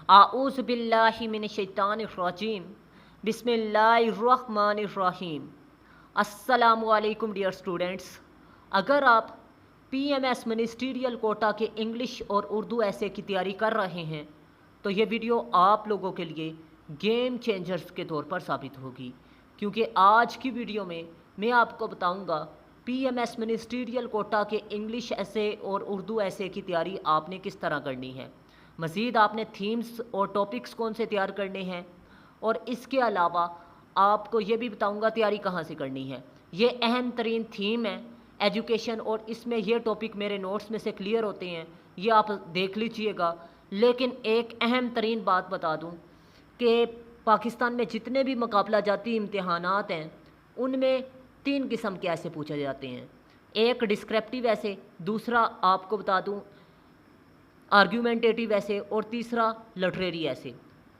आऊज़ बिल्लाहि मिनश्शैतानिर्रजीम बिस्मिल्लाहिर्रहमानिर्रहीम। अस्सलामुअलैकुम डियर स्टूडेंट्स। अगर आप पीएमएस मिनिस्ट्रियल कोटा के इंग्लिश और उर्दू ऐसे की तैयारी कर रहे हैं तो ये वीडियो आप लोगों के लिए गेम चेंजर्स के तौर पर साबित होगी, क्योंकि आज की वीडियो में मैं आपको बताऊंगा पीएमएस मिनिस्ट्रियल कोटा के इंग्लिश ऐसे और उर्दू ऐसे की तैयारी आपने किस तरह करनी है। मज़ीद आपने थीम्स और टॉपिक्स कौन से तैयार करने हैं, और इसके अलावा आपको ये भी बताऊंगा तैयारी कहाँ से करनी है। ये अहम तरीन थीम है एजुकेशन, और इसमें ये टॉपिक मेरे नोट्स में से क्लियर होते हैं, ये आप देख लीजिएगा। लेकिन एक अहम तरीन बात बता दूं कि पाकिस्तान में जितने भी मुकाबला जाती इम्तिहानात हैं उनमें 3 किस्म के ऐसे पूछे जाते हैं। एक डिस्क्रिप्टिव ऐसे, दूसरा आपको बता दूं आर्ग्यूमेंटेटिव ऐसे, और तीसरा लिटरेरी ऐसे।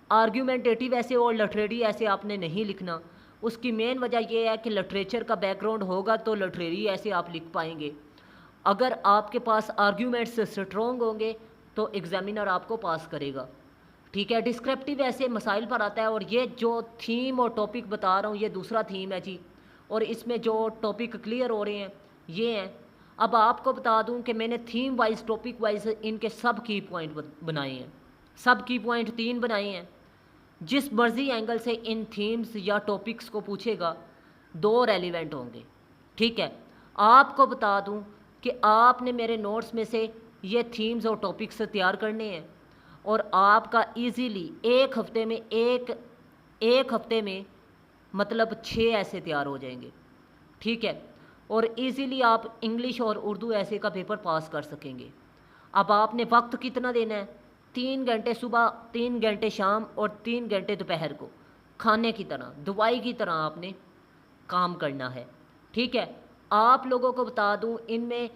आर्ग्यूमेंटेटिव ऐसे और लिटरेरी ऐसे आपने नहीं लिखना। उसकी मेन वजह यह है कि लिटरेचर का बैकग्राउंड होगा तो लिटरेरी ऐसे आप लिख पाएंगे। अगर आपके पास आर्ग्यूमेंट्स स्ट्रॉन्ग होंगे तो एग्जामिनर आपको पास करेगा। ठीक है, डिस्क्रिप्टिव ऐसे मसाइल पर आता है, और ये जो थीम और टॉपिक बता रहा हूँ ये दूसरा थीम है जी, और इसमें जो टॉपिक क्लियर हो रहे हैं ये हैं। अब आपको बता दूं कि मैंने थीम वाइज टॉपिक वाइज इनके सब की पॉइंट बनाए हैं। सब की पॉइंट 3 बनाए हैं। जिस मर्जी एंगल से इन थीम्स या टॉपिक्स को पूछेगा 2 रेलिवेंट होंगे। ठीक है, आपको बता दूं कि आपने मेरे नोट्स में से ये थीम्स और टॉपिक्स तैयार करने हैं, और आपका इजीली एक हफ्ते में मतलब 6 ऐसे तैयार हो जाएंगे। ठीक है, और इजीली आप इंग्लिश और उर्दू ऐसे का पेपर पास कर सकेंगे। अब आपने वक्त कितना देना है? 3 घंटे सुबह, 3 घंटे शाम और 3 घंटे दोपहर को खाने की तरह, दवाई की तरह आपने काम करना है। ठीक है, आप लोगों को बता दूं इनमें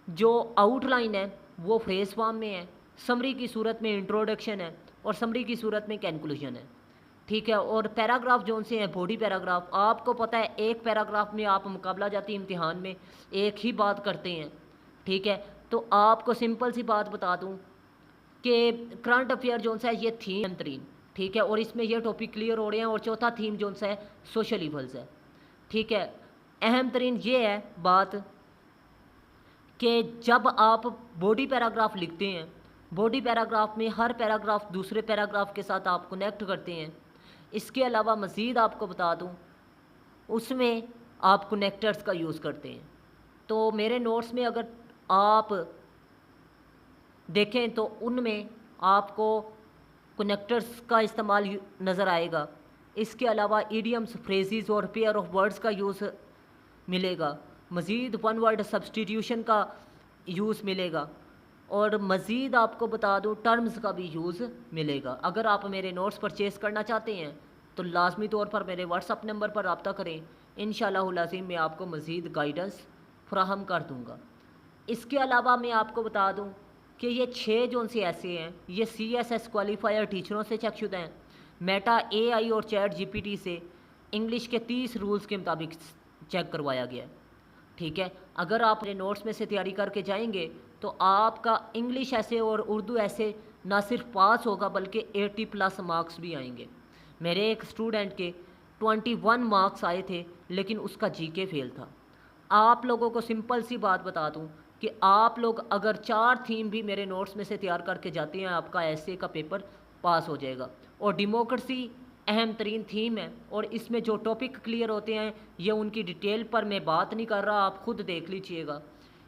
जो आउटलाइन है वो फ्रेज फॉर्म में है, समरी की सूरत में इंट्रोडक्शन है, और समरी की सूरत में कंक्लूजन है। ठीक है, और पैराग्राफ जो से हैं बॉडी पैराग्राफ, आपको पता है एक पैराग्राफ में आप मुकाबला जाती इम्तिहान में एक ही बात करते हैं। ठीक है, तो आपको सिंपल सी बात बता दूं कि करंट अफेयर जो सा है ये थीम तरीन। ठीक है, और इसमें ये टॉपिक क्लियर हो रहे हैं। और चौथा थीम जो सा है सोशल इवल्स है। ठीक है, अहम तरीन ये है बात कि जब आप बॉडी पैराग्राफ लिखते हैं, बॉडी पैराग्राफ में हर पैराग्राफ दूसरे पैराग्राफ के साथ आप कनेक्ट करते हैं। इसके अलावा मज़ीद आपको बता दूं उसमें आप कनेक्टर्स का यूज़ करते हैं। तो मेरे नोट्स में अगर आप देखें तो उनमें आपको कनेक्टर्स का इस्तेमाल नज़र आएगा। इसके अलावा इडियम्स, फ्रेजेस और पेयर ऑफ वर्ड्स का यूज़ मिलेगा। मज़ीद वन वर्ड सब्स्टिट्यूशन का यूज़ मिलेगा, और मज़ीद आपको बता दूं टर्म्स का भी यूज़ मिलेगा। अगर आप मेरे नोट्स परचेज़ करना चाहते हैं तो लाजमी तौर पर मेरे व्हाट्सअप नंबर पर रब्ता करें। इंशाअल्लाह अज़ीम मैं आपको मज़ीद गाइडेंस फ़राहम कर दूँगा। इसके अलावा मैं आपको बता दूँ कि ये 6 जो से ऐसे हैं ये CSS क्वालिफायर टीचरों से चेकशुदा हैं, मेटा AI और चैट GPT से इंग्लिश के 30 रूल्स के मुताबिक चेक करवाया गया है। ठीक है, अगर आप अपने नोट्स में से तैयारी करके जाएंगे तो आपका इंग्लिश ऐसे और उर्दू ऐसे ना सिर्फ पास होगा बल्कि 80+ मार्क्स भी आएंगे। मेरे एक स्टूडेंट के 21 मार्क्स आए थे, लेकिन उसका GK फेल था। आप लोगों को सिंपल सी बात बता दूं कि आप लोग अगर 4 थीम भी मेरे नोट्स में से तैयार करके जाते हैं आपका ऐसे का पेपर पास हो जाएगा। और डेमोक्रेसी अहम तरीन थीम है, और इसमें जो टॉपिक क्लियर होते हैं ये उनकी डिटेल पर मैं बात नहीं कर रहा, आप खुद देख लीजिएगा।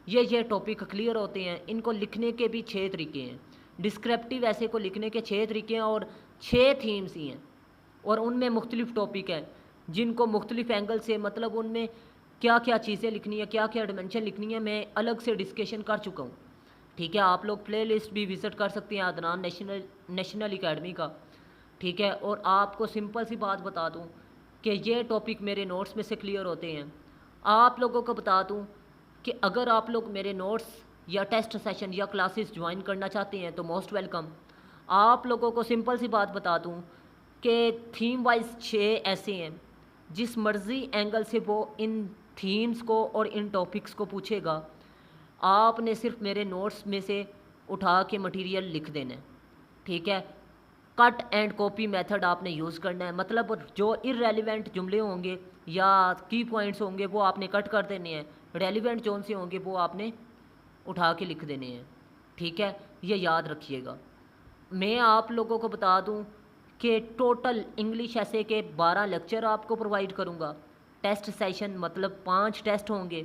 ये टॉपिक क्लियर होते हैं। इनको लिखने के भी 6 तरीके हैं। डिस्क्रिप्टिव ऐसे को लिखने के 6 तरीके हैं, और 6 थीम्स ही हैं, और उनमें मुख्तलिफ टॉपिक हैं जिनको मुख्तलिफ एंगल से, मतलब उनमें क्या क्या चीज़ें लिखनी है, क्या क्या डिमेंशन लिखनी है, मैं अलग से डिस्कशन कर चुका हूँ। ठीक है, आप लोग प्ले लिस्ट भी विज़िट कर सकते हैं अदनान नेशनल एकेडमी का। ठीक है, और आपको सिंपल सी बात बता दूं कि ये टॉपिक मेरे नोट्स में से क्लियर होते हैं। आप लोगों को बता दूं कि अगर आप लोग मेरे नोट्स या टेस्ट सेशन या क्लासेस ज्वाइन करना चाहते हैं तो मोस्ट वेलकम। आप लोगों को सिंपल सी बात बता दूं कि थीम वाइज 6 ऐसे हैं, जिस मर्ज़ी एंगल से वो इन थीम्स को और इन टॉपिक्स को पूछेगा आपने सिर्फ मेरे नोट्स में से उठा के मटेरियल लिख देना है। ठीक है, کٹ اینڈ کاپی میتھڈ آپ نے یوز کرنا ہے، مطلب جو ارریلیونٹ جملے ہوں گے یا کی پوائنٹس ہوں گے وہ آپ نے کٹ کر دینے ہیں، ریلیونٹ جون سے ہوں گے وہ آپ نے اٹھا کے لکھ دینے ہیں، ٹھیک ہے، یہ یاد رکھیے گا۔ میں آپ لوگوں کو بتا دوں کہ ٹوٹل انگلش ایسے کے 12 لیکچر آپ کو پرووائڈ کروں گا، ٹیسٹ سیشن مطلب 5 ٹیسٹ ہوں گے،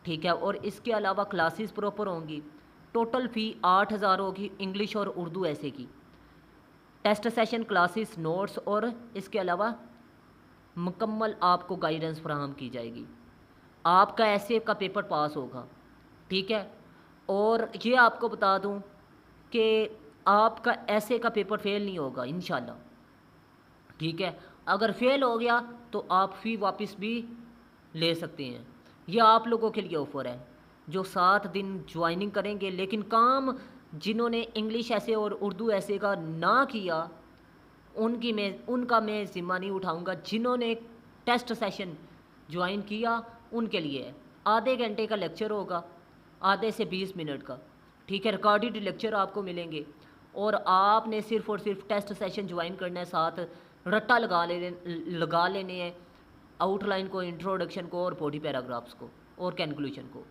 ٹھیک ہے، اور اس کے علاوہ کلاسز پراپر ہوں گی، ٹوٹل فی 8,000 ہوگی انگلش اور اردو ایسے کی، ٹیسٹ سیشن، کلاسز، نوٹس اور اس کے علاوہ مکمل آپ کو گائیڈنس فراہم کی جائے گی، آپ کا ایسے کا پیپر پاس ہوگا، ٹھیک ہے۔ اور یہ آپ کو بتا دوں کہ آپ کا ایسے کا پیپر فیل نہیں ہوگا انشاءاللہ، ٹھیک ہے، اگر فیل ہو گیا تو آپ فی واپس بھی لے سکتے ہیں، یہ آپ لوگوں کے لیے آفر ہے جو 7 دن جوائننگ کریں گے، لیکن کام جنہوں نے انگلش ایسے اور اردو ایسے کا نہ کیا ان کا میں ذمہ نہیں اٹھاؤں گا، جنہوں نے ٹیسٹ سیشن جوائن کیا ان کے لیے آدھے گھنٹے کا لیکچر ہوگا، آدھے سے 20 منٹ کا، ٹھیک ہے، ریکارڈڈ لیکچر آپ کو ملیں گے، اور آپ نے صرف اور صرف ٹیسٹ سیشن جوائن کرنا ہے، ساتھ رٹا لگا لینے ہیں آؤٹ لائن کو، انٹروڈکشن کو اور باڈی پیراگرافس کو اور کنکلوژن کو،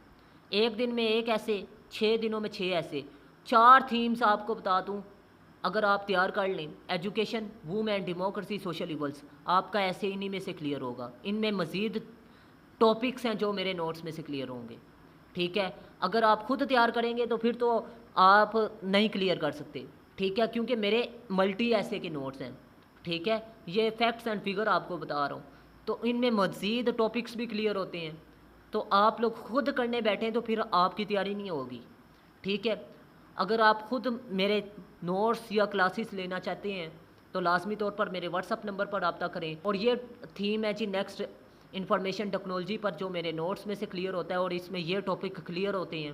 ایک دن میں ایک ایسے، 6 دنوں میں 6 ایسے، 4 تھیمز آپ کو بتا دوں اگر آپ تیار کر لیں، education, women, democracy, social evils, آپ کا ایسے انہی میں سے کلیئر ہوگا، ان میں مزید ٹاپکس ہیں جو میرے نوٹس میں سے کلیئر ہوں گے، ٹھیک ہے، اگر آپ خود تیار کریں گے تو پھر تو آپ نہیں کلیئر کر سکتے، ٹھیک ہے، کیونکہ میرے ملٹی ایسے کے نوٹس ہیں، ٹھیک ہے، یہ فیکٹس اینڈ فگر آپ کو بتا رہا ہوں، تو ان میں مزید ٹاپکس بھی کلیئر ہوتے ہیں، تو آپ لوگ خود کرنے بیٹھیں تو پھر آپ کی تیاری نہیں ہوگی، ٹھیک ہے۔ اگر آپ خود میرے نوٹس یا کلاسز لینا چاہتے ہیں تو لازمی طور پر میرے واٹس اپ نمبر پر رابطہ کریں، اور یہ تھیم ہے جی نیکسٹ انفارمیشن ٹیکنالوجی پر، جو میرے نوٹس میں سے کلیئر ہوتا ہے، اور اس میں یہ ٹاپک کلیئر ہوتے ہیں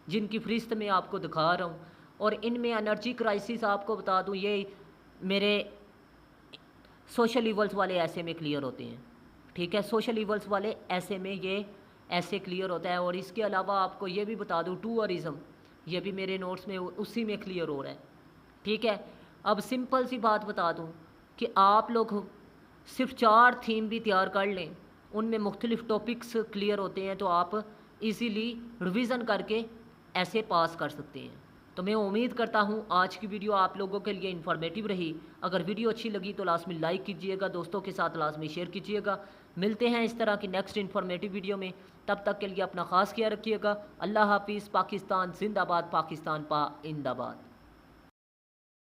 جن کی فہرست میں آپ کو دکھا رہا ہوں، اور ان میں انرجی کرائسس آپ کو بتا دوں یہ میرے سوشل ایولز والے ایسے میں کلیئر ہوتے ہیں، ٹھیک ہے، سوشل ایولز والے ایسے میں یہ ایسے کلیئر ہوتا ہے، اور اس کے علاوہ آپ کو یہ بھی بتا دوں ٹوئرزم، یہ بھی میرے نوٹس میں اسی میں کلیئر ہو رہا ہے، ٹھیک ہے۔ اب سمپل سی بات بتا دوں کہ آپ لوگ صرف 4 تھیم بھی تیار کر لیں، ان میں مختلف ٹاپکس کلیئر ہوتے ہیں، تو آپ ایزیلی ریویژن کر کے ایسے پاس کر سکتے ہیں۔ تو میں امید کرتا ہوں آج کی ویڈیو آپ لوگوں کے لیے انفارمیٹیو رہی، اگر ویڈیو اچھی لگی تو لازمی لائک کیجئے گا، دوستوں کے ساتھ لازمی شیئر کیجئے گا، ملتے ہیں اس طرح کی نیکسٹ انفارمیٹیو ویڈیو میں، تب تک کے لیے اپنا خاص خیال رکھیے گا، اللہ حافظ، پاکستان زندہ باد، پاکستان پائندہ باد۔